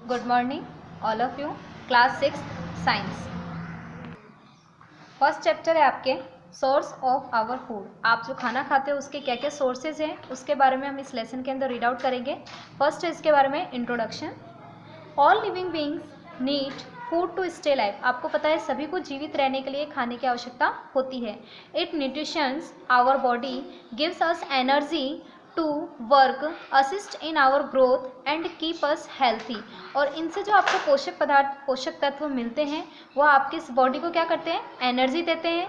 Good morning all of you. Class 6 science first chapter है आपके source of our food. आप जो खाना खाते हो उसके क्या क्या सोर्सेज हैं उसके बारे में हम इस लेसन के अंदर रीड आउट करेंगे। फर्स्ट है इसके बारे में introduction. All living beings need food to stay life. आपको पता है सभी को जीवित रहने के लिए खाने की आवश्यकता होती है। It nutritions our body, gives us energy to work, assist in our growth and keep us healthy. और इनसे जो आपको पोषक पदार्थ पोषक तत्व मिलते हैं वो आपकी इस बॉडी को क्या करते हैं, एनर्जी देते हैं,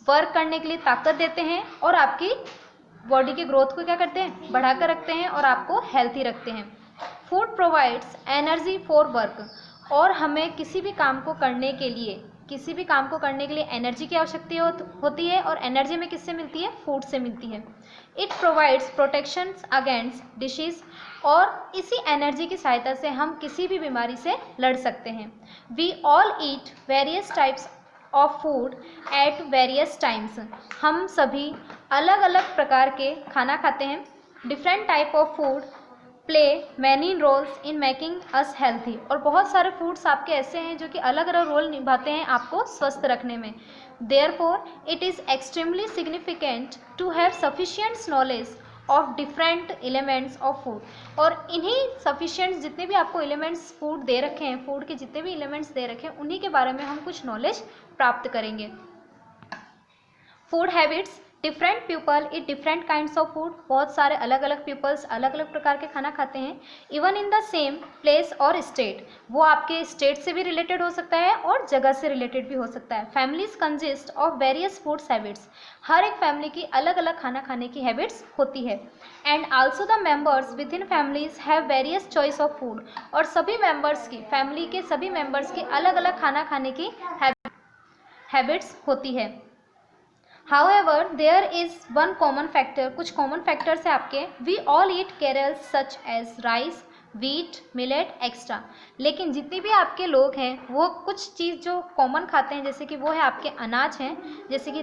वर्क करने के लिए ताकत देते हैं और आपकी बॉडी के ग्रोथ को क्या करते हैं, बढ़ाकर रखते हैं और आपको हेल्थी रखते हैं। Food provides energy for work. और हमें किसी भी काम को करने के लिए एनर्जी की आवश्यकता होती है और एनर्जी में किससे मिलती है, फूड से मिलती है। It provides protection against disease. और इसी एनर्जी की सहायता से हम किसी भी बीमारी से लड़ सकते हैं। We all eat various types of food at various times. हम सभी अलग अलग प्रकार के खाना खाते हैं। Different type of food play many roles in making us healthy. और बहुत सारे फूड्स आपके ऐसे हैं जो कि अलग अलग रोल निभाते हैं आपको स्वस्थ रखने में। Therefore it is extremely significant to have sufficient knowledge of different elements of food. और इन्हीं सफिशिएंट जितने भी आपको एलिमेंट्स फूड दे रखे हैं, फूड के जितने भी एलिमेंट्स दे रखे हैं उन्हीं के बारे में हम कुछ नॉलेज प्राप्त करेंगे। Food habits, different people eat different kinds of food. बहुत सारे अलग अलग पीपल्स अलग अलग प्रकार के खाना खाते हैं। Even in the same place और स्टेट, वो आपके स्टेट से भी रिलेटेड हो सकता है और जगह से रिलेटेड भी हो सकता है। Families consist of various foods habits. हर एक फैमिली की अलग अलग खाना खाने की हैबिट्स होती है। And also the members with in families have various choice of food. और सभी मेंबर्स की, फैमिली के सभी मेंबर्स की अलग अलग खाना खाने की हैबिट्स होती है। However, there is one common factor, कुछ कॉमन फैक्टर्स है आपके। We all eat cereals such as rice, wheat, millet, extra. लेकिन जितने भी आपके लोग हैं वो कुछ चीज़ जो कॉमन खाते हैं जैसे कि वो है आपके अनाज हैं, जैसे कि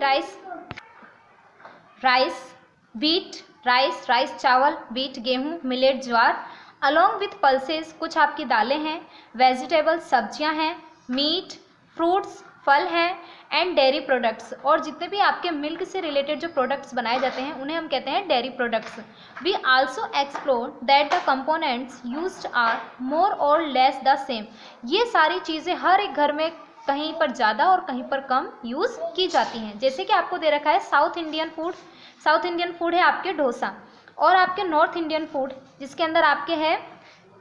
राइस चावल, व्हीट गेहूँ, millet jowar, along with pulses कुछ आपकी दालें हैं, वेजिटेबल्स सब्जियां हैं, मीट फ्रूट्स फल हैं, एंड डेयरी प्रोडक्ट्स। और जितने भी आपके मिल्क से रिलेटेड जो प्रोडक्ट्स बनाए जाते हैं उन्हें हम कहते हैं dairy products. We also explore that the components used are more or less the same. ये सारी चीज़ें हर एक घर में कहीं पर ज़्यादा और कहीं पर कम यूज़ की जाती हैं। जैसे कि आपको दे रखा है साउथ इंडियन फूड है आपके डोसा। और आपके नॉर्थ इंडियन फूड जिसके अंदर आपके है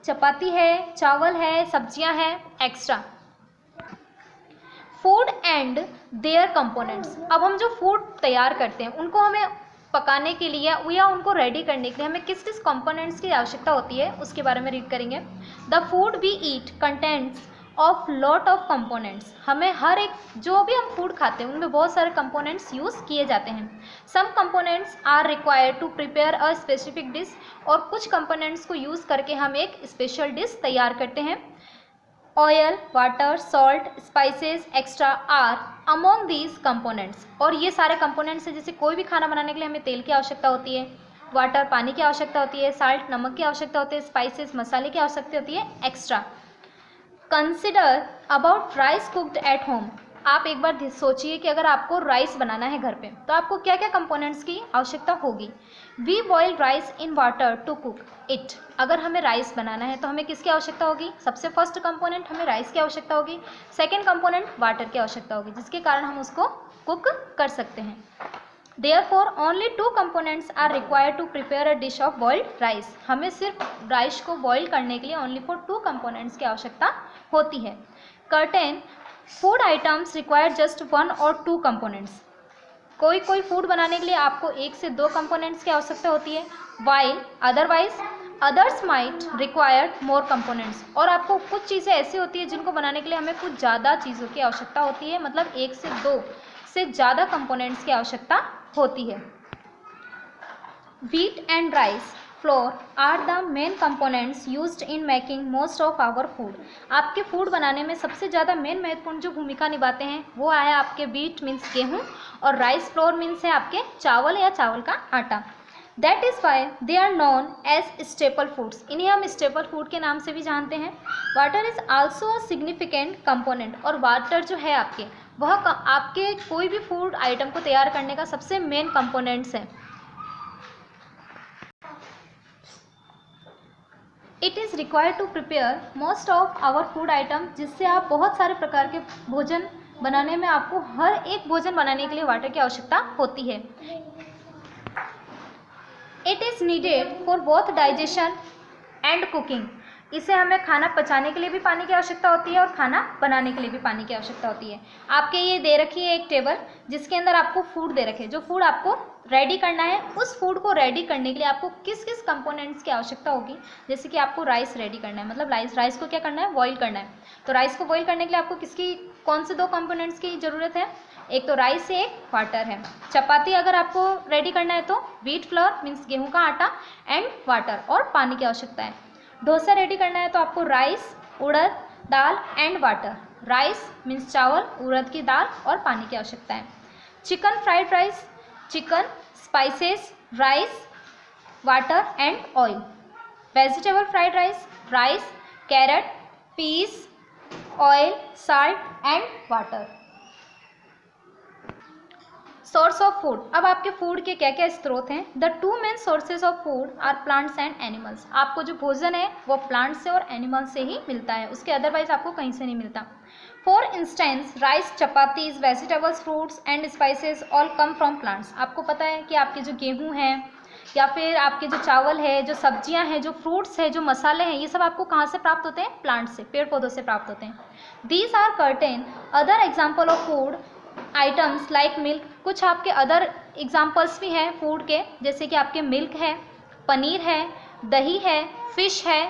चपाती है, चावल है, सब्जियां हैं, extra. Food and there components. अब हम जो फूड तैयार करते हैं उनको हमें पकाने के लिए या उनको रेडी करने के लिए हमें किस किस कंपोनेंट्स की आवश्यकता होती है उसके बारे में रीड करेंगे। The food we eat contents of lot of components. हमें हर एक जो भी हम फूड खाते हैं उनमें बहुत सारे कंपोनेंट्स यूज़ किए जाते हैं। Some components are required to prepare a specific dish. और कुछ कंपोनेंट्स को यूज़ करके हम एक स्पेशल डिश तैयार करते हैं। Oil, water, salt, spices extra are among these components. और ये सारे कंपोनेंट्स हैं, जैसे कोई भी खाना बनाने के लिए हमें तेल की आवश्यकता होती है, वाटर पानी की आवश्यकता होती है, साल्ट नमक की आवश्यकता होती है, स्पाइसेस मसाले की आवश्यकता होती है, extra. Consider about rice cooked at home. आप एक बार सोचिए कि अगर आपको राइस बनाना है घर पे तो आपको क्या क्या कंपोनेंट्स की आवश्यकता होगी। We boil rice in water to cook it. अगर हमें राइस बनाना है तो हमें किसकी आवश्यकता होगी, सबसे फर्स्ट कंपोनेंट हमें राइस की आवश्यकता होगी, सेकेंड कंपोनेंट वाटर की आवश्यकता होगी, जिसके कारण हम उसको कुक कर सकते हैं। Therefore, only two components are required to prepare a dish of boiled rice. हमें सिर्फ राइस को बॉईल करने के लिए only for two components की आवश्यकता होती है। Certain food items require just one or two components. कोई फूड बनाने के लिए आपको एक से दो कंपोनेंट्स की आवश्यकता होती है, while otherwise others might require more components. और आपको कुछ चीज़ें ऐसी होती है जिनको बनाने के लिए हमें कुछ ज़्यादा चीज़ों की आवश्यकता होती है, मतलब एक से दो से ज़्यादा कंपोनेंट्स की आवश्यकता होती है। Wheat and rice flour are the main components used in making most of our food. आपके फूड बनाने में सबसे ज़्यादा मेन महत्वपूर्ण जो भूमिका निभाते हैं वो है आपके व्हीट मीन्स गेहूँ और राइस फ्लोर मीन्स है आपके चावल या चावल का आटा। That is why they are known as staple foods, इन्हें हम स्टेपल फूड के नाम से भी जानते हैं। Water is also a significant component, और वाटर जो है आपके वह आपके कोई भी फूड आइटम को तैयार करने का सबसे मेन कंपोनेंट्स है। It is required to prepare most of our food item, जिससे आप बहुत सारे प्रकार के भोजन बनाने में आपको हर एक भोजन बनाने के लिए वाटर की आवश्यकता होती है। It is needed for both digestion and cooking, इसे हमें खाना पचाने के लिए भी पानी की आवश्यकता होती है और खाना बनाने के लिए भी पानी की आवश्यकता होती है। आपके ये दे रखी है एक टेबल जिसके अंदर आपको फूड दे रखे, जो फूड आपको रेडी करना है, उस फूड को रेडी करने के लिए आपको किस किस कंपोनेंट्स की आवश्यकता होगी। जैसे कि आपको राइस रेडी करना है, मतलब राइस को क्या करना है, बॉईल करना है। तो राइस को बॉईल करने के लिए आपको किसकी कौन से 2 कंपोनेंट्स की ज़रूरत है, एक तो राइस है, एक वाटर है। चपाती अगर आपको रेडी करना है तो व्हीट फ्लोर मीन्स गेहूं का आटा एंड वाटर और पानी की आवश्यकता है। डोसा रेडी करना है तो आपको rice, urad dal and water, rice means चावल, उड़द की दाल और पानी की आवश्यकता है। Chicken fried rice, chicken, spices, rice, water and oil. Vegetable fried rice, rice, carrot, peas, oil, salt and water. Source of food, अब आपके फूड के क्या क्या स्रोत हैं। The 2 main sources of food are plants and animals, आपको जो भोजन है वो प्लांट से और एनिमल से ही मिलता है, उसके अदरवाइज आपको कहीं से नहीं मिलता। For instance rice, chapatis, vegetables, fruits and spices all come from plants. आपको पता है कि आपके जो गेहूँ हैं या फिर आपके जो चावल है, जो सब्जियां हैं, जो फ्रूट्स है, जो मसाले हैं, ये सब आपको कहाँ से प्राप्त होते हैं, प्लांट से, पेड़ पौधों से प्राप्त होते हैं। These are certain other example of food items like milk, कुछ आपके अदर एग्जाम्पल्स भी हैं फूड के, जैसे कि आपके मिल्क है, पनीर है, दही है, फिश है,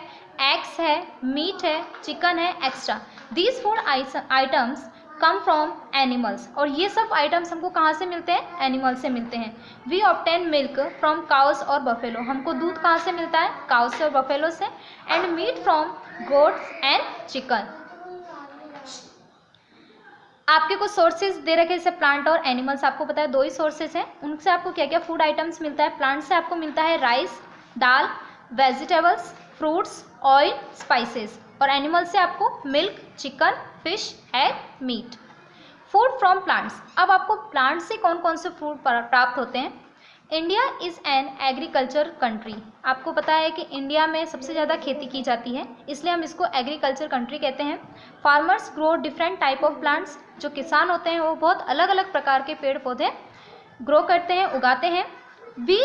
एग्स है, मीट है, चिकन है, extra. These food items come from animals, और ये सब आइटम्स हमको कहाँ से मिलते हैं, एनिमल से मिलते हैं। We obtain milk from cows और बफेलो, हमको दूध कहाँ से मिलता है, काउस से और बफेलो से। And meat from goats and chicken. आपके कुछ सोर्सेज दे रखे जैसे प्लांट और एनिमल्स, आपको पता है 2 ही सोर्सेज हैं, उनसे आपको क्या क्या फूड आइटम्स मिलता है। प्लांट से आपको मिलता है राइस, दाल, वेजिटेबल्स, फ्रूट्स, ऑयल, स्पाइसेस, और एनिमल से आपको milk, chicken, fish, egg, meat. Food from plants, अब आपको प्लांट से कौन कौन से फूड प्राप्त होते हैं। India is an agriculture country, आपको पता है कि इंडिया में सबसे ज़्यादा खेती की जाती है, इसलिए हम इसको एग्रीकल्चर कंट्री कहते हैं। Farmers grow different type of plants, जो किसान होते हैं वो बहुत अलग अलग प्रकार के पेड़ पौधे ग्रो करते हैं, उगाते हैं। We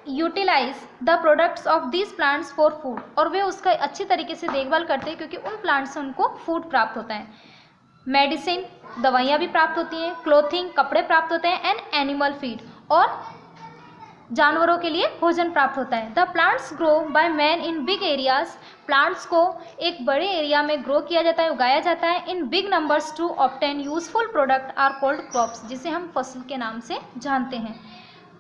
utilize the products of this plants for food, और वे उसका अच्छी तरीके से देखभाल करते हैं क्योंकि उन प्लांट्स से उनको फूड प्राप्त होता है। मेडिसिन, दवाइयाँ भी प्राप्त होती हैं, क्लोथिंग, कपड़े प्राप्त होते हैं, एंड एनिमल फीड, और जानवरों के लिए भोजन प्राप्त होता है। The plants grow by man in big areas, plants को एक बड़े एरिया में ग्रो किया जाता है, उगाया जाता है। In big numbers to obtain useful product are called crops, जिसे हम फसल के नाम से जानते हैं।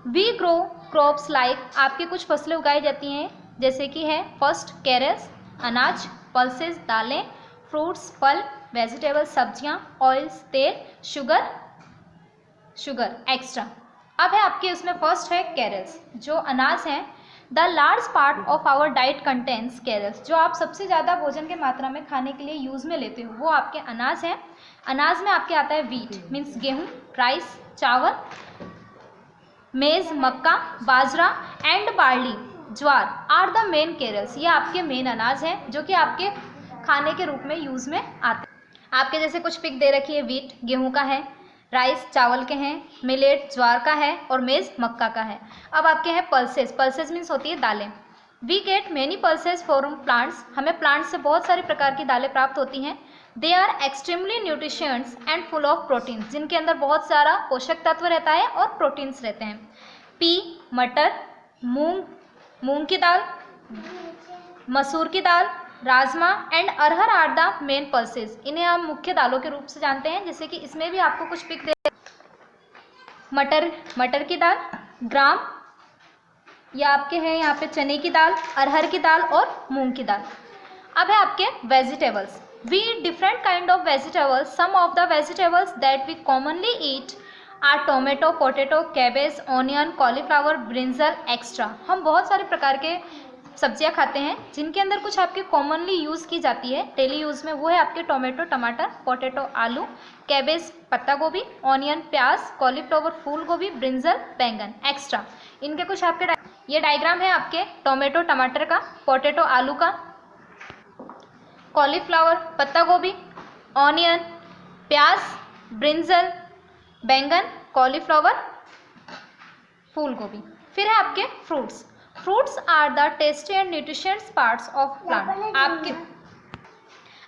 वी ग्रो क्रॉप्स लाइक, आपकी कुछ फसलें उगाई जाती हैं जैसे कि है फर्स्ट कैरेट्स, अनाज, पल्सेस, दालें, फ्रूट्स, फल, वेजिटेबल, सब्जियां, ऑयल्स, तेल, शुगर एक्स्ट्रा। अब है आपके उसमें फर्स्ट है कैरेट्स, जो अनाज हैं। The large part of our diet contents carrots, जो आप सबसे ज़्यादा भोजन के मात्रा में खाने के लिए यूज़ में लेते हो वो आपके अनाज हैं। अनाज में आपके आता है व्हीट मीन्स गेहूँ, राइस चावल, मेज मक्का, bajra and barley jowar are the main carrots, ये आपके मेन अनाज हैं जो कि आपके खाने के रूप में यूज़ में आते हैं। आपके जैसे कुछ पिक दे रखी है, व्हीट गेहूँ का है, राइस चावल के हैं, मिलेट ज्वार का है, और मेज़ मक्का का है। अब आपके हैं पल्सेस, पल्सेस मीन्स होती है दालें। We get many pulses from plants, हमें प्लांट्स से बहुत सारी प्रकार की दालें प्राप्त होती हैं। They are extremely nutritious and full of proteins, जिनके अंदर बहुत सारा पोषक तत्व रहता है और प्रोटीन्स रहते हैं। पी मटर, मूंग की दाल, मसूर की दाल, rajma and arhar are the main pulses, इन्हें हम मुख्य दालों के रूप से जानते हैं। जैसे कि इसमें भी आपको कुछ पिक दे, मटर की दाल, ग्राम, या आपके हैं यहाँ पे चने की दाल, अरहर की दाल और मूंग की दाल। अब है आपके vegetables. We eat different kind of vegetables, some of the vegetables that we commonly eat are tomato, potato, cabbage, onion, cauliflower, brinjal extra. हम बहुत सारे प्रकार के सब्जियां खाते हैं जिनके अंदर कुछ आपके कॉमनली यूज़ की जाती है डेली यूज़ में, वो है आपके टोमेटो टमाटर, पोटैटो आलू, कैबेज पत्ता गोभी, ऑनियन प्याज, कॉलीफ्लावर फूल गोभी, ब्रिंजल बैंगन एक्स्ट्रा। इनके कुछ आपके ये डायग्राम है आपके टोमेटो टमाटर का, पोटैटो आलू का, कॉलीफ्लावर पत्ता गोभी, ऑनियन प्याज, ब्रिंजल बैंगन, कॉलीफ्लावर फूल गोभी। फिर है आपके fruits. Fruits are the tasty and nutritious parts of plant.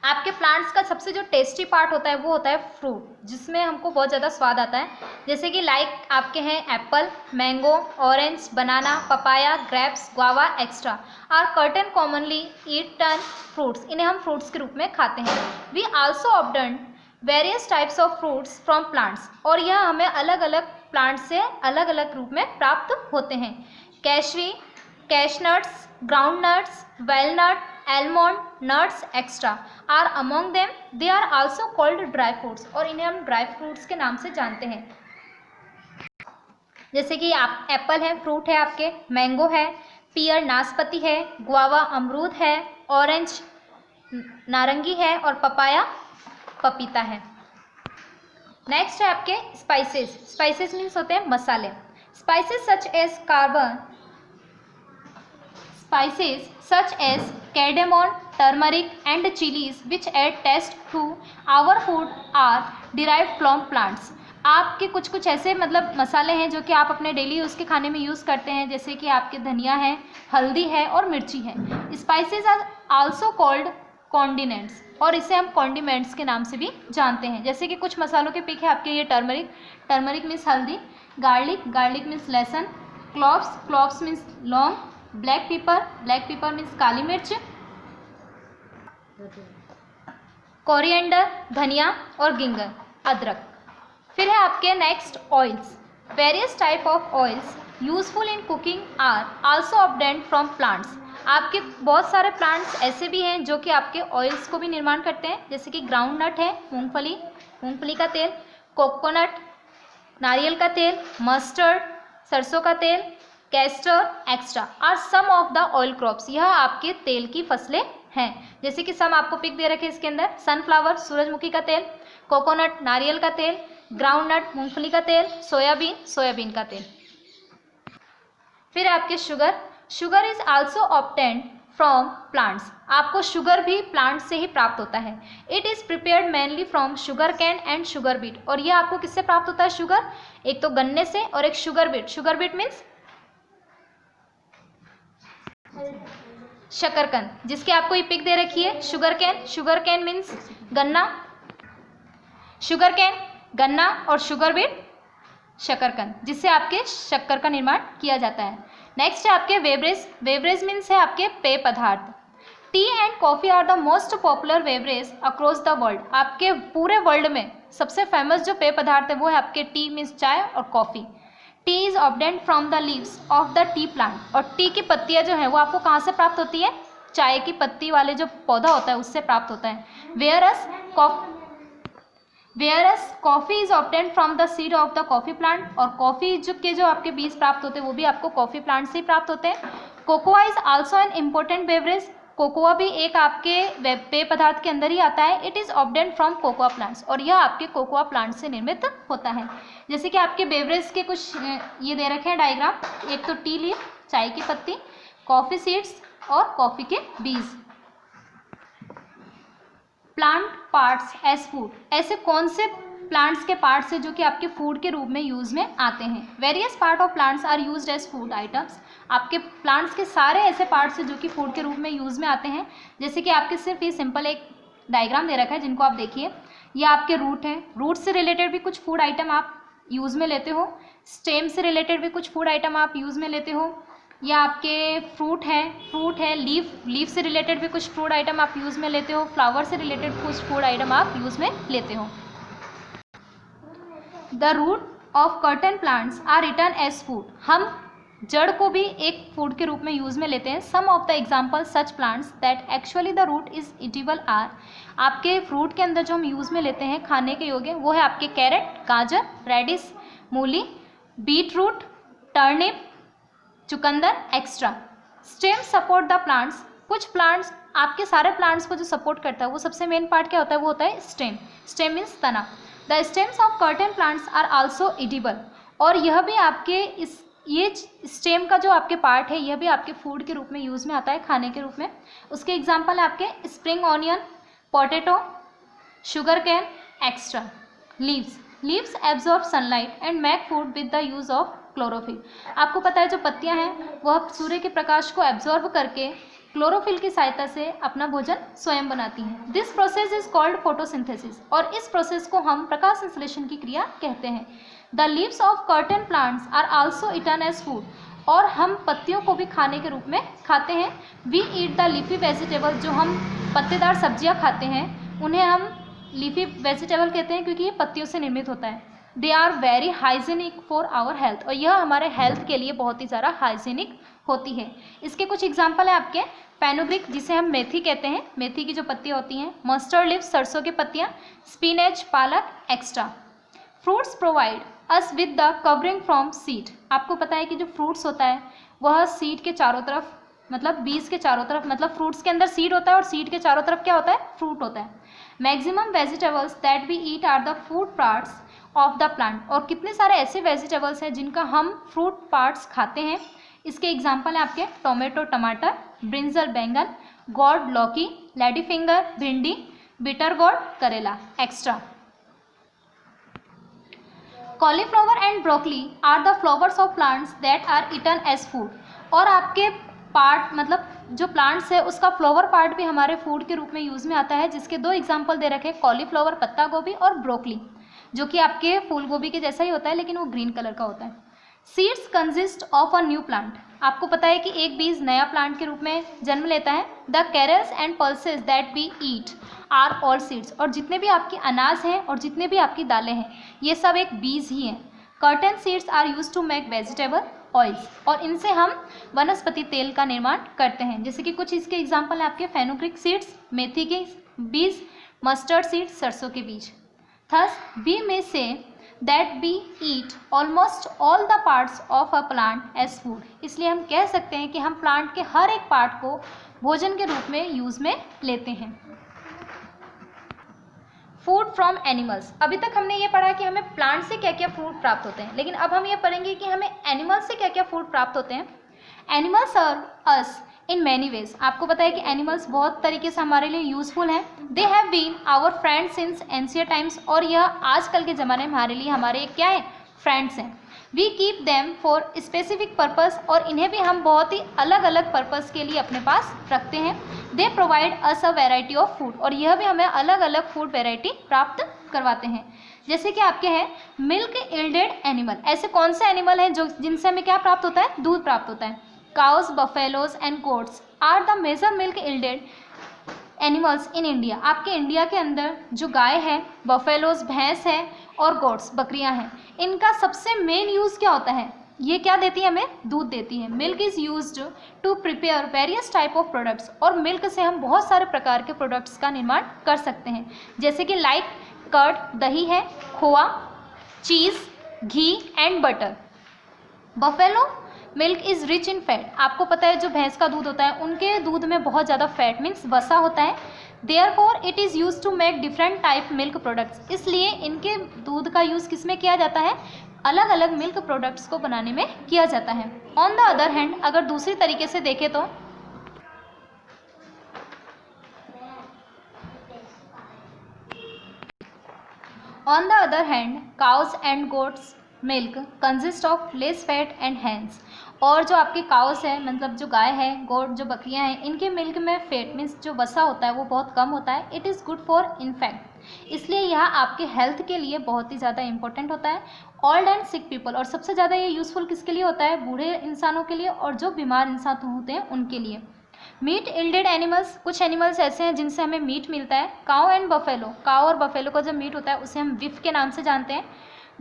आपके प्लांट्स का सबसे जो टेस्टी पार्ट होता है वो होता है फ्रूट, जिसमें हमको बहुत ज़्यादा स्वाद आता है। जैसे कि लाइक आपके हैं apple, mango, orange, banana, papaya, grapes, guava extra are certain commonly eaten fruits. इन्हें हम फ्रूट्स के रूप में खाते हैं। We also obtain various types of fruits from plants, और यह हमें अलग अलग प्लांट से अलग अलग रूप में प्राप्त होते हैं। Cashew, cashew nuts, groundnuts, walnut, almond, nuts extra are among them. They are also called dry fruits, और इन्हें हम ड्राई फ्रूट्स के नाम से जानते हैं। जैसे कि आप एप्पल है, फ्रूट है आपके, मैंगो है, पियर नाशपाती है, गुआवा अमरूद है, ऑरेंज नारंगी है, और पपाया पपीता है। नेक्स्ट है आपके स्पाइसेस। स्पाइसेस मीन्स होते हैं मसाले। Spices such as Spices such as cardamom, turmeric and chilies which add taste to our food are derived from plants। आपके कुछ कुछ ऐसे मतलब मसाले हैं जो कि आप अपने डेली यूज़ के खाने में यूज़ करते हैं, जैसे कि आपके धनिया है, हल्दी है और मिर्ची है। स्पाइसेस आर आल्सो कॉल्ड कॉन्डिनेंट्स, और इसे हम कॉन्डिमेंट्स के नाम से भी जानते हैं। जैसे कि कुछ मसालों के पिक है आपके ये टर्मरिक, टर्मरिक मीन्स हल्दी, गार्लिक, गार्लिक मीन्स लहसुन, क्लोव्स, क्लोव्स मीन्स लौंग, black pepper, black pepper means काली मिर्च, कोरिएंडर धनिया, और गिंगर अदरक। फिर है आपके next oils. Various type of oils useful in cooking are also obtained from plants. आपके बहुत सारे प्लांट्स ऐसे भी हैं जो कि आपके ऑयल्स को भी निर्माण करते हैं, जैसे कि ग्राउंड नट है, मूंगफली, मूंगफली का तेल, कोकोनट नारियल का तेल, मस्टर्ड सरसों का तेल, castor extra are some of the oil crops. यह आपके तेल की फसलें हैं। जैसे कि सम आपको पिक दे रखे इसके अंदर, सनफ्लावर सूरजमुखी का तेल, कोकोनट नारियल का तेल, ग्राउंडनट मूंगफली का तेल, सोयाबीन सोयाबीन का तेल। फिर आपके sugar. Sugar is also obtained from plants. आपको शुगर भी प्लांट से ही प्राप्त होता है। It is prepared mainly from sugar cane and sugar beet. और यह आपको किससे प्राप्त होता है शुगर? एक तो गन्ने से और एक sugar beet. Sugar beet means शकरकंद, जिसके आपको ये पिक दे रखी है sugar cane. Sugar cane means गन्ना, शुगर कैन गन्ना, और शुगर बीट शकरकंद, जिससे आपके शक्कर का निर्माण किया जाता है। नेक्स्ट है आपके बेवरेज। बेवरेज मीन्स है आपके पेय पदार्थ। Tea and coffee are the most popular beverage across the world. आपके पूरे वर्ल्ड में सबसे फेमस जो पेय पदार्थ है वो है आपके टी मीन्स चाय और coffee. T is obtained from the leaves of the T plant. और टी की पत्तियां जो है वो आपको कहाँ से प्राप्त होती है? चाय की पत्ती वाले जो पौधा होता है उससे प्राप्त होता है। Whereas coffee is obtained from the seed of the coffee plant. और कॉफ़ी जो आपके बीज प्राप्त होते हैं वो भी आपको कॉफ़ी प्लांट से ही प्राप्त होते हैं। Cocoa is also an important beverage. Cocoa भी एक आपके पेय पदार्थ के अंदर ही आता है। It is obtained from cocoa plants. और यह आपके कोकोआ प्लांट से निर्मित होता है। जैसे कि आपके बेवरेज के कुछ ये दे रखे हैं डायग्राम। एक तो टी लीफ चाय की पत्ती, कॉफ़ी सीड्स और कॉफ़ी के बीज। Plant parts as food. ऐसे कौन से प्लांट्स के पार्ट्स है जो कि आपके फूड के रूप में यूज़ में आते हैं? Various part of plants are used as food items. आपके प्लांट्स के सारे ऐसे पार्ट्स हैं जो कि फूड के रूप में यूज़ में आते हैं। जैसे कि आपके सिर्फ ये सिंपल एक डायग्राम दे रखा है जिनको आप देखिए। ये आपके रूट हैं, रूट से रिलेटेड भी कुछ फूड आइटम आप यूज़ में लेते हो। स्टेम से रिलेटेड भी कुछ फूड आइटम आप यूज़ में लेते हो। या आपके फ्रूट है, लीफ से रिलेटेड भी कुछ फूड आइटम आप यूज़ में लेते हो। फ्लावर से रिलेटेड कुछ फूड आइटम आप यूज़ में लेते हो। The root of certain plants are return as food. हम जड़ को भी एक फूड के रूप में यूज़ में लेते हैं। Some of the example such plants that actually the root is eatable are. आपके फ्रूट के अंदर जो हम यूज़ में लेते हैं खाने के योग्य वो है आपके कैरेट, गाजर, रेडिश, मूली, बीट रूट, टर्निप, चुकंदर extra. Stem support the plants, कुछ प्लांट्स, आपके सारे प्लांट्स को जो सपोर्ट करता है वो सबसे मेन पार्ट क्या होता है, वो होता है स्टेम। स्टेम मीन्स तना। The stems of certain plants are also edible, और यह भी आपके ये स्टेम का जो आपके पार्ट है यह भी आपके फूड के रूप में यूज़ में आता है, खाने के रूप में। उसके एग्जाम्पल है आपके spring onion, potato, sugar cane extra. Leaves absorb sunlight and make food with the use of chlorophyll. आपको पता है जो पत्तियां हैं वह सूर्य के प्रकाश को एब्जॉर्ब करके क्लोरोफिल की सहायता से अपना भोजन स्वयं बनाती हैं। This process is called photosynthesis, और इस प्रोसेस को हम प्रकाश संश्लेषण की क्रिया कहते हैं। The leaves of certain plants are also eaten as food, और हम पत्तियों को भी खाने के रूप में खाते हैं। We eat the leafy vegetable, जो हम पत्तेदार सब्जियां खाते हैं उन्हें हम लीफी वेजिटेबल कहते हैं क्योंकि ये पत्तियों से निर्मित होता है। They are very hygienic for our health, और यह हमारे हेल्थ के लिए बहुत ही ज़्यादा हाइजीनिक होती है। इसके कुछ एग्जाम्पल है आपके फेनुग्रीक, जिसे हम मेथी कहते हैं, मेथी की जो पत्तियाँ होती हैं, मस्टर्ड लीव्स, सरसों की पत्तियाँ, स्पिनच, पालक extra. Fruits provide us with the covering from seed, आपको पता है कि जो फ्रूट्स होता है वह सीड के चारों तरफ, मतलब बीज के चारों तरफ, मतलब फ्रूट्स के अंदर सीड होता है और सीड के चारों तरफ क्या होता है, फ्रूट होता है। Maximum vegetables that we eat are the food parts of the plant, और कितने सारे ऐसे वेजिटेबल्स हैं जिनका हम फ्रूट पार्ट्स खाते हैं। इसके एग्जाम्पल हैं आपके टोमेटो टमाटर, ब्रिंजल बैंगन, गॉड लौकी, लेडी फिंगर भिंडी, बिटर गॉड करेला extra. Cauliflower and broccoli are the flowers of plants that are eaten as food, और आपके पार्ट मतलब जो प्लांट्स है उसका फ्लावर पार्ट भी हमारे फूड के रूप में यूज़ में आता है, जिसके दो एग्जाम्पल दे रखे, कॉलीफ्लावर पत्ता गोभी और ब्रोकली, जो कि आपके फूल गोभी के जैसा ही होता है लेकिन वो ग्रीन कलर का होता है। Seeds consist of a new plant, आपको पता है कि एक बीज नया प्लांट के रूप में जन्म लेता है। The cereals and pulses that we eat are all seeds, और जितने भी आपके अनाज हैं और जितने भी आपकी दालें हैं ये सब एक बीज ही हैं। Certain seeds are use to make vegetable oils, और इनसे हम वनस्पति तेल का निर्माण करते हैं। जैसे कि कुछ इसके एग्जाम्पल हैं आपके फेनुग्रीक सीड्स, मेथी के बीज, मस्टर्ड सीड्स, सरसों के बीज। Thus we may say that we eat almost all the parts of a plant as food, इसलिए हम कह सकते हैं कि हम प्लांट के हर एक पार्ट को भोजन के रूप में यूज में लेते हैं। फूड फ्रॉम एनिमल्स, अभी तक हमने ये पढ़ा कि हमें प्लांट से क्या क्या फूड प्राप्त होते हैं, लेकिन अब हम ये पढ़ेंगे कि हमें एनिमल्स से क्या क्या फूड प्राप्त होते हैं। Animals serve us in many ways, आपको पता है कि एनिमल्स बहुत तरीके से हमारे लिए यूजफुल हैं। They have been our friends since ancient times, और यह आजकल के ज़माने में हमारे लिए हमारे क्या है, फ्रेंड्स हैं। We keep them for specific purpose, और इन्हें भी हम बहुत ही अलग अलग पर्पस के लिए अपने पास रखते हैं। They provide us a variety of food, और यह भी हमें अलग अलग फूड वेराइटी प्राप्त करवाते हैं। जैसे कि आपके हैं मिल्क इल्डेड एनिमल, ऐसे कौन से एनिमल हैं जो जिनसे हमें क्या प्राप्त होता है, दूध प्राप्त होता है। Cows, buffaloes and goats are the major milk yielded animals in India, आपके इंडिया के अंदर जो गाय है, बफेलोज भैंस है और गोट्स बकरियां हैं, इनका सबसे मेन यूज़ क्या होता है, ये क्या देती है, हमें दूध देती है। Milk is used to prepare various type of products, और मिल्क से हम बहुत सारे प्रकार के प्रोडक्ट्स का निर्माण कर सकते हैं, जैसे कि लाइक कर्ड दही है, khoa, cheese, ghee and butter. Buffalo milk is rich in fat, आपको पता है जो भैंस का दूध होता है उनके दूध में बहुत ज़्यादा फैट मीन्स वसा होता है। Therefore it is use to make different type milk products, इसलिए इनके दूध का यूज़ किस में किया जाता है, अलग अलग मिल्क प्रोडक्ट्स को बनाने में किया जाता है। ऑन द अदर हैंड, अगर दूसरी तरीके से देखें तो on the other hand cows and goats milk consist of less fat and hence, और जो आपके काउस है मतलब जो गाय है, गोट जो बकरियां हैं, इनके मिल्क में फैट मीन्स जो वसा होता है वो बहुत कम होता है। It is good for in fact, इसलिए यह आपके हेल्थ के लिए बहुत ही ज़्यादा इंपॉर्टेंट होता है। ओल्ड एंड सिक पीपल, और सबसे ज़्यादा ये यूज़फुल किसके लिए होता है, बूढ़े इंसानों के लिए और जो बीमार इंसान होते हैं उनके लिए। मीट इल्डेड एनिमल्स, कुछ एनिमल्स ऐसे हैं जिनसे हमें मीट मिलता है। काउ एंड बफेलो, काउ और बफेलो का जो मीट होता है उसे हम बीफ के नाम से जानते हैं।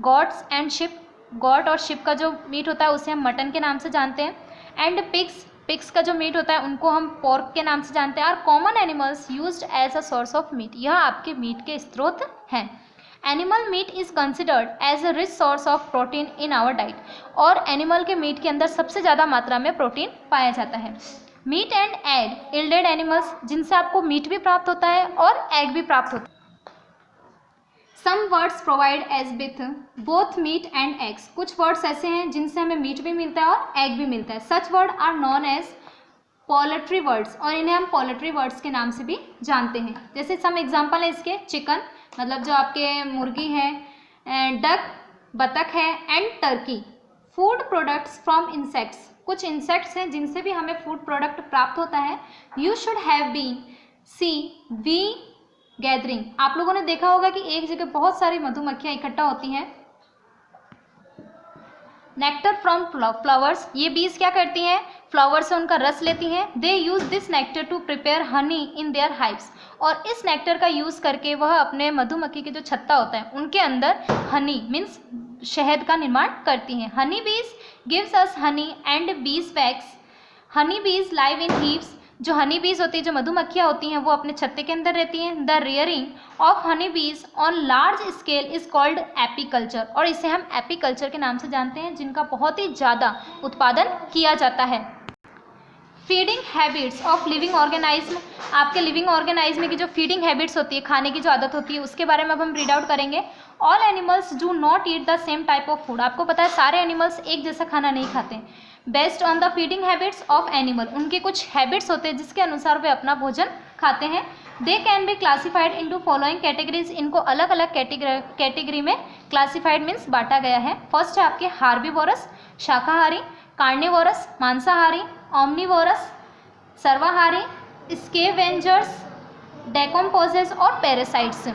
गॉट्स एंड शिप, गॉट और शिप का जो मीट होता है उसे हम मटन के नाम से जानते हैं। एंड पिग्स, पिग्स का जो मीट होता है उनको हम पोर्क के नाम से जानते हैं। Are common animals used as a source of meat, यह आपके मीट के स्रोत हैं। Animal meat is considered as a rich source of protein in our diet, और एनिमल के मीट के अंदर सबसे ज़्यादा मात्रा में प्रोटीन पाया जाता है। Meet and egg yielded animals, जिनसे आपको मीट भी प्राप्त होता है और एग भी प्राप्त होता है। Some words provide us with both meat and eggs, कुछ वर्ड्स ऐसे हैं जिनसे हमें मीट भी मिलता है और एग भी मिलता है। Such word are known as poultry words, और इन्हें हम पोल्ट्री वर्ड्स के नाम से भी जानते हैं। जैसे सम एग्जांपल है इसके, चिकन मतलब जो आपके मुर्गी है, डक बतख है, and turkey. Food products from insects, कुछ इंसेक्ट्स हैं जिनसे भी हमें फूड प्रोडक्ट प्राप्त होता है। You should have been see we gathering, आप लोगों ने देखा होगा कि एक जगह बहुत सारी मधुमक्खियाँ इकट्ठा होती हैं। नेक्टर फ्रॉम फ्लावर्स, ये बीज क्या करती हैं, फ्लावर से उनका रस लेती हैं। They use this nectar to prepare honey in their hives, और इस नेक्टर का यूज़ करके वह अपने मधुमक्खी के जो छत्ता होता है उनके अंदर हनी मीन्स शहद का निर्माण करती हैं। हनी बीज gives us honey and bees wax. Honey बीज लाइव इन हीव्स, जो हनी बीज होती है, जो मधुमक्खियाँ होती हैं, वो अपने छत्ते के अंदर रहती हैं। द रियरिंग ऑफ हनी बीज on large scale is called apiculture, और इसे हम एपीकल्चर के नाम से जानते हैं, जिनका बहुत ही ज़्यादा उत्पादन किया जाता है। Feeding habits of living organism, आपके लिविंग ऑर्गेनाइज्म की जो फीडिंग हैबिट्स होती है, खाने की जो आदत होती है, उसके बारे में अब हम रीड आउट करेंगे। All animals do not eat the same type of food, आपको पता है सारे एनिमल्स एक जैसा खाना नहीं खाते। Based on the feeding habits of animal, उनके कुछ हैबिट्स होते हैं जिसके अनुसार वे अपना भोजन खाते हैं। They can be classified into following categories, इनको अलग अलग कैटेगरी में क्लासिफाइड मीन्स बांटा गया है। फर्स्ट है आपके हार्बीवोरस शाकाहारी, कार्निवोरस मांसाहारी, ओमनिवोरस सर्वाहारी, स्केवेंजर्स, डेकम्पोजेस और पैरासाइट्स।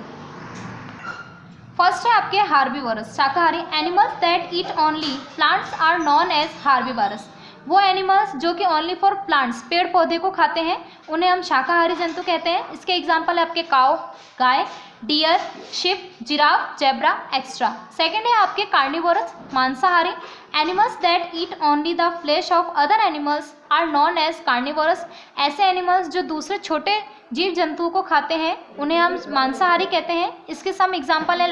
फर्स्ट है आपके हार्बीवोरस शाकाहारी, animals that eat only plants are known as herbivorous, वो एनिमल्स जो कि ओनली फॉर प्लांट्स पेड़ पौधे को खाते हैं उन्हें हम शाकाहारी जंतु कहते हैं। इसके एग्जाम्पल है आपके काऊ गाय, deer, sheep, giraffe, zebra extra. Second है आपके कार्निवोरस मांसाहारी, animals that eat only the flesh of other animals are known as carnivorous, ऐसे एनिमल्स जो दूसरे छोटे जीव जंतुओं को खाते हैं उन्हें हम मांसाहारी कहते हैं। इसके सम एग्जाम्पल है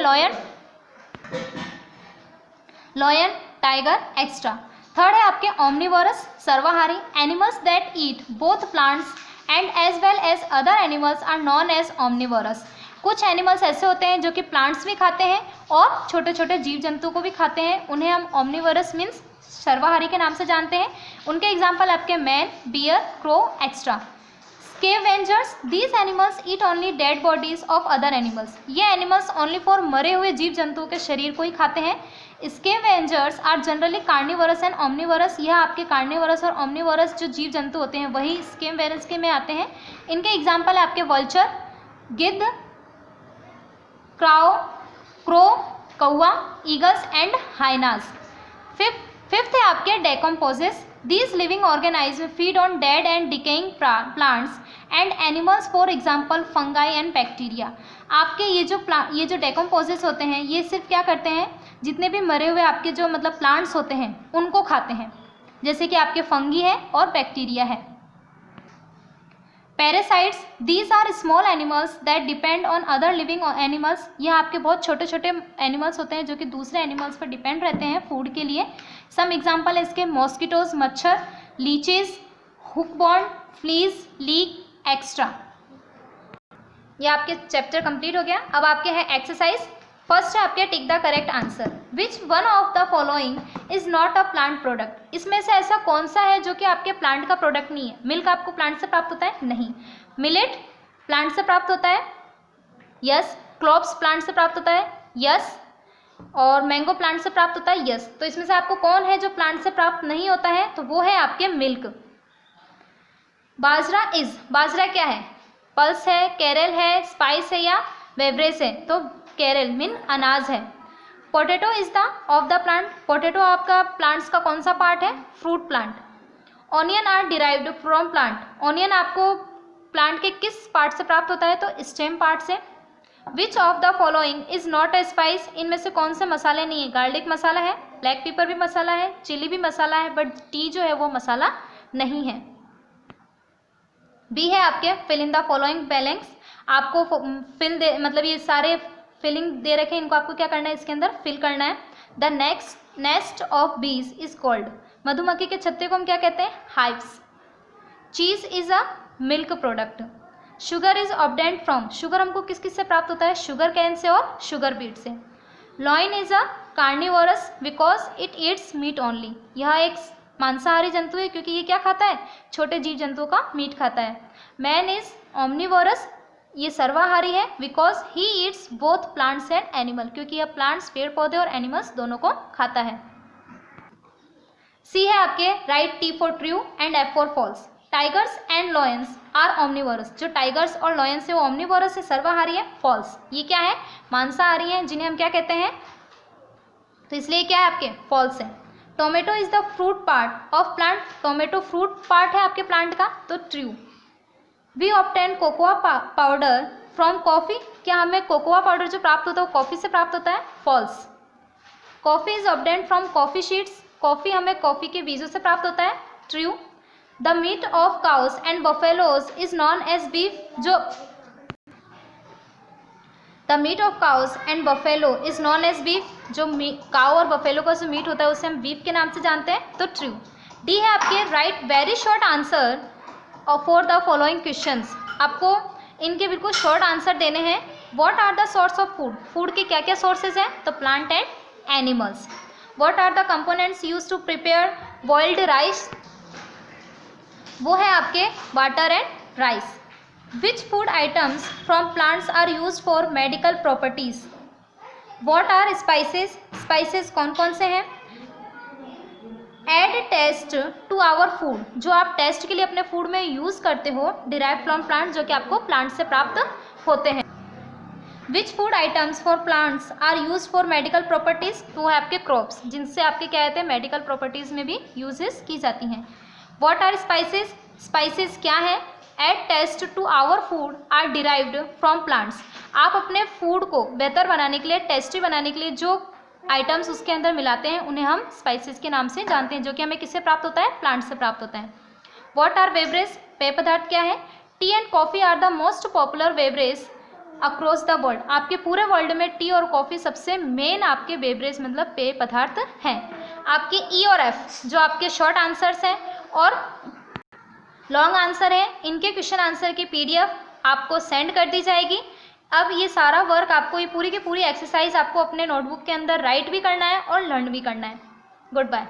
लॉयन, टाइगर एक्स्ट्रा। थर्ड है आपके ओमनिवोरस सर्वाहारी, animals that eat both plants and as well as other animals are known as omnivorous, कुछ एनिमल्स ऐसे होते हैं जो कि प्लांट्स भी खाते हैं और छोटे छोटे जीव जंतु को भी खाते हैं, उन्हें हम ओमनिवोरस मीन्स सर्वाहारी के नाम से जानते हैं। उनके एग्जाम्पल आपके man, bear, crow extra. Scavengers, these animals eat only dead bodies of other animals, ये एनिमल्स ओनली फॉर मरे हुए जीव जंतुओं के शरीर को ही खाते हैं। Scavengers are generally carnivorous and omnivorous, यह आपके कार्निवोरस और ओमनिवोरस जो जीव जंतु होते हैं वही स्केवेंजर्स के में आते हैं। इनके एग्जाम्पल है आपके वल्चर, गिद्ध, क्रो, कौवा, ईगल्स एंड हाइनास। फिफ्थ है आपके decomposers, these living organism feed on dead and decaying plants and animals, for example fungi and bacteria. आपके ये जो डेकम्पोजेस होते हैं ये सिर्फ क्या करते हैं, जितने भी मरे हुए आपके जो मतलब प्लांट्स होते हैं उनको खाते हैं, जैसे कि आपके फंगी है और बैक्टीरिया है। Parasites, these are small animals that depend on other living animals, यह आपके बहुत छोटे छोटे एनिमल्स होते हैं जो कि दूसरे एनिमल्स पर डिपेंड रहते हैं फूड के लिए। सम एग्जाम्पल है इसके मॉस्किटोज मच्छर, लीचेज, हुकबॉर्न, फ्लीज, लीक एक्स्ट्रा। ये आपके चैप्टर कंप्लीट हो गया। अब आपके है एक्सरसाइज। फर्स्ट है आपके tick the correct answer, which one of the following is not a plant product, इसमें से ऐसा कौन सा है जो कि आपके प्लांट का प्रोडक्ट नहीं है। मिल्क आपको प्लांट से प्राप्त होता है? नहीं। मिलेट प्लांट से प्राप्त होता है? यस। क्लोव्स प्लांट से प्राप्त होता है? यस। और मैंगो प्लांट से प्राप्त होता है? यस। तो इसमें से आपको कौन है जो प्लांट से प्राप्त नहीं होता है? तो वो है आपके मिल्क। बाजरा क्या है? पल्स है, कैरल है, स्पाइस है या बेवरेज है? तो कैरल मीन अनाज है। Potato is the of the plant, potato आपका प्लांट्स का कौन सा पार्ट है? Fruit plant. Onion are derived from plant, onion आपको प्लांट के किस पार्ट से प्राप्त होता है? तो स्टेम पार्ट से। Which of the following is not a spice, इनमें से कौन से मसाले नहीं है? गार्लिक मसाला है, ब्लैक पेपर भी मसाला है, चिली भी मसाला है, बट टी जो है वो मसाला नहीं है। बी है आपके fill in the following blanks, आपको मतलब ये सारे फिलिंग दे रखे हैं, इनको आपको क्या करना है, इसके अंदर फिल करना है। द नेस्ट ऑफ बीज इज कॉल्ड, मधुमक्खी के छत्ते को हम क्या कहते हैं, हाइव्स। चीज is a milk product. Sugar is obtained from, sugar हमको किस किस से प्राप्त होता है, शुगर कैन से और शुगर बीट से। Lion is a carnivorous because it eats meat only, यह एक मांसाहारी जंतु है क्योंकि ये क्या खाता है, छोटे जीव जंतुओं का मीट खाता है। मैन इज ओमनिवोरस, ये सर्वाहारी है, because he eats both plants and animal, क्योंकि यह प्लांट्स पेड़ पौधे और एनिमल्स दोनों को खाता है। सी है आपके right, T for true and F for false. Tigers and lions are omnivorous, जो टाइगर्स और लॉयंस है वो ओमनिवोरस है, सर्वाहारी है। फॉल्स, ये क्या है, मांसाहारी है, जिन्हें हम क्या कहते हैं, तो इसलिए क्या है आपके फॉल्स है। Tomato is the fruit part of plant, tomato fruit part है आपके प्लांट का, तो true. We obtain cocoa powder from coffee, क्या हमें कोकोआ पाउडर जो प्राप्त होता है वो कॉफ़ी से प्राप्त होता है, false. Coffee is obtain from coffee seeds, coffee हमें कॉफ़ी के बीजों से प्राप्त होता है, true. The meat of cows and buffaloes is known as beef, जो the meat of cows and buffalo is known as beef, जो काउ और बफेलो का जो मीट होता है उसे हम बीफ के नाम से जानते हैं, तो ट्रू। डी है आपके right very short answer for the following questions, आपको इनके बिल्कुल शॉर्ट आंसर देने हैं। What are the source of food, food के क्या क्या सोर्सेज हैं, तो plant and animals. What are the components use to prepare boiled rice, वो है आपके water and rice. Which food items from plants are use for medical properties. What are spices, spices कौन कौन से हैं। Add taste to our food, जो आप test के लिए अपने फूड में यूज़ करते हो, डिराइव फ्रॉम प्लांट, जो कि आपको प्लांट से प्राप्त होते हैं। Which food items for plants are use for medical properties, तो वो है आपके क्रॉप्स, जिनसे आपके क्या कहते हैं, मेडिकल प्रॉपर्टीज में भी यूजेस की जाती हैं। व्हाट आर स्पाइसेस, स्पाइसेस क्या है। Add taste to our food are derived from plants, आप अपने फूड को बेहतर बनाने के लिए, टेस्टी बनाने के लिए जो आइटम्स उसके अंदर मिलाते हैं उन्हें हम स्पाइसेस के नाम से जानते हैं, जो कि हमें किससे प्राप्त होता है, प्लांट से प्राप्त होता है। व्हाट आर बेवरेज, पेय पदार्थ क्या है। Tea and coffee are the most popular beverage across the world, आपके पूरे वर्ल्ड में टी और कॉफ़ी सबसे मेन आपके बेवरेज मतलब पेय पदार्थ हैं। आपके ई और एफ जो आपके शॉर्ट आंसर्स हैं और लॉन्ग आंसर है, इनके क्वेश्चन आंसर की PDF आपको सेंड कर दी जाएगी। अब ये सारा वर्क आपको, ये पूरी की पूरी एक्सरसाइज आपको अपने नोटबुक के अंदर राइट भी करना है और लर्न भी करना है। Good bye.